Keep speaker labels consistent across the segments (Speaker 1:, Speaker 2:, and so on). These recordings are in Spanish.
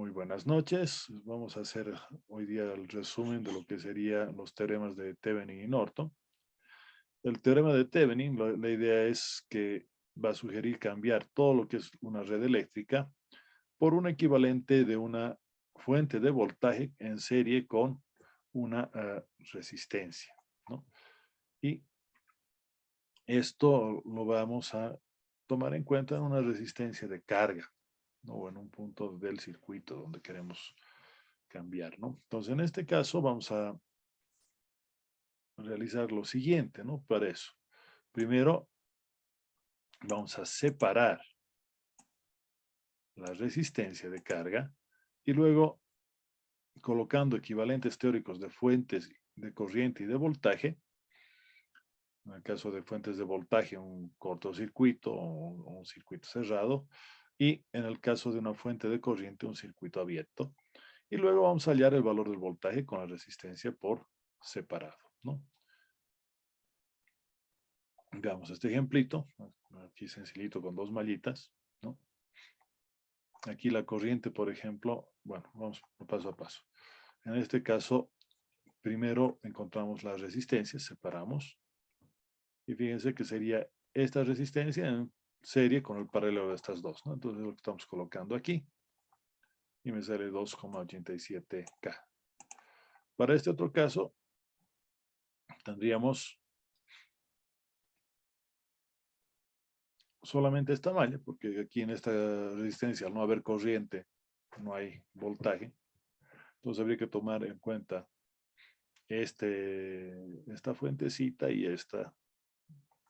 Speaker 1: Muy buenas noches. Vamos a hacer hoy día el resumen de lo que serían los teoremas de Thevenin y Norton. El teorema de Thevenin, la idea es que va a sugerir cambiar todo lo que es una red eléctrica por un equivalente de una fuente de voltaje en serie con una resistencia, ¿no? Y esto lo vamos a tomar en cuenta en una resistencia de carga, ¿no? O en un punto del circuito donde queremos cambiar, ¿no? Entonces, en este caso vamos a realizar lo siguiente, ¿no? Para eso. Primero, vamos a separar la resistencia de carga y luego, colocando equivalentes teóricos de fuentes de corriente y de voltaje, en el caso de fuentes de voltaje, un cortocircuito o un circuito cerrado, y en el caso de una fuente de corriente, un circuito abierto. Y luego vamos a hallar el valor del voltaje con la resistencia por separado, ¿no? Veamos este ejemplito, aquí sencillito con dos mallitas, ¿no? Aquí la corriente, por ejemplo, bueno, vamos paso a paso. En este caso, primero encontramos la resistencia, separamos, y fíjense que sería esta resistencia en serie con el paralelo de estas dos, ¿no? Entonces lo que estamos colocando aquí, y me sale 2,87K. Para este otro caso, tendríamos solamente esta malla, porque aquí en esta resistencia, al no haber corriente, no hay voltaje. Entonces habría que tomar en cuenta esta fuentecita y esta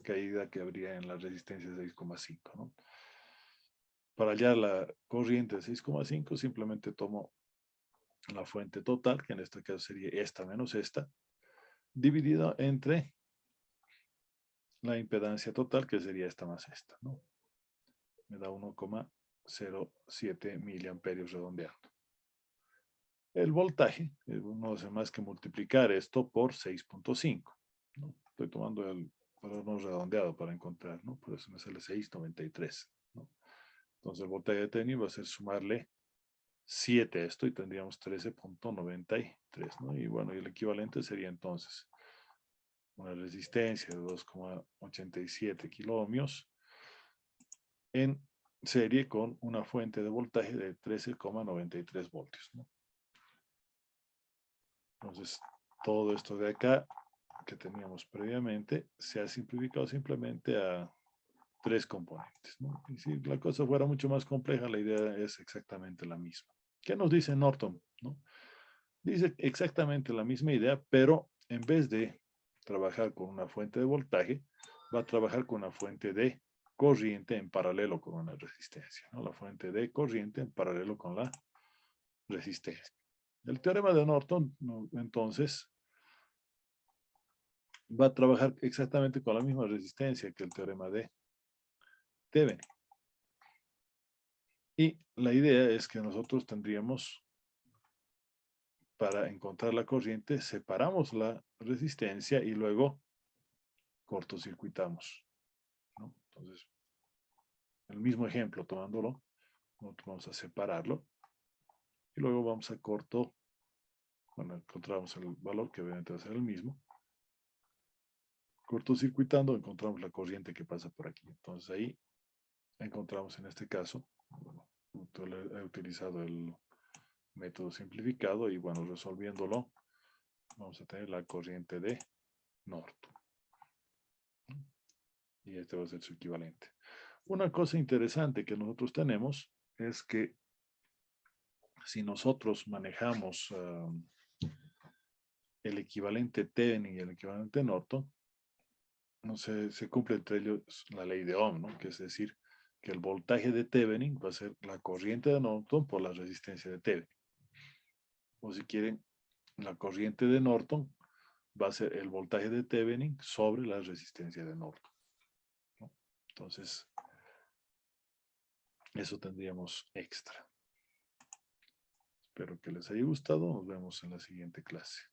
Speaker 1: caída que habría en la resistencia de 6,5, ¿no? Para hallar la corriente de 6,5, simplemente tomo la fuente total, que en este caso sería esta menos esta, dividida entre la impedancia total, que sería esta más esta, ¿no? Me da 1,07 miliamperios redondeando. El voltaje, no hace más que multiplicar esto por 6,5, ¿no? Estoy tomando el valor no redondeado para encontrar, ¿no? Por eso me sale 6,93, ¿no? Entonces el voltaje de Thevenin va a ser sumarle 7 a esto y tendríamos 13,93, ¿no? Y bueno, y el equivalente sería entonces una resistencia de 2,87 kiloohmios en serie con una fuente de voltaje de 13,93 voltios, ¿no? Entonces, todo esto de acá que teníamos previamente se ha simplificado simplemente a tres componentes, ¿no? Y si la cosa fuera mucho más compleja, la idea es exactamente la misma. ¿Qué nos dice Norton? ¿No? Dice exactamente la misma idea, pero en vez de trabajar con una fuente de voltaje, va a trabajar con una fuente de corriente en paralelo con una resistencia, ¿no? La fuente de corriente en paralelo con la resistencia. El teorema de Norton, ¿no? Entonces, va a trabajar exactamente con la misma resistencia que el teorema de Thevenin. Y la idea es que nosotros tendríamos, para encontrar la corriente, separamos la resistencia y luego cortocircuitamos, ¿no? Entonces, el mismo ejemplo, tomándolo, nosotros vamos a separarlo y luego vamos a corto, bueno, encontramos el valor que obviamente va a ser el mismo. Cortocircuitando encontramos la corriente que pasa por aquí. Entonces ahí encontramos en este caso, bueno, he utilizado el método simplificado y bueno, resolviéndolo, vamos a tener la corriente de Norton. Y este va a ser su equivalente. Una cosa interesante que nosotros tenemos es que si nosotros manejamos el equivalente Thevenin y el equivalente Norton, no se cumple entre ellos la ley de Ohm, ¿no? Que es decir, que el voltaje de Thevenin va a ser la corriente de Norton por la resistencia de Thevenin. O si quieren, la corriente de Norton va a ser el voltaje de Thevenin sobre la resistencia de Norton, ¿no? Entonces, eso tendríamos extra. Espero que les haya gustado. Nos vemos en la siguiente clase.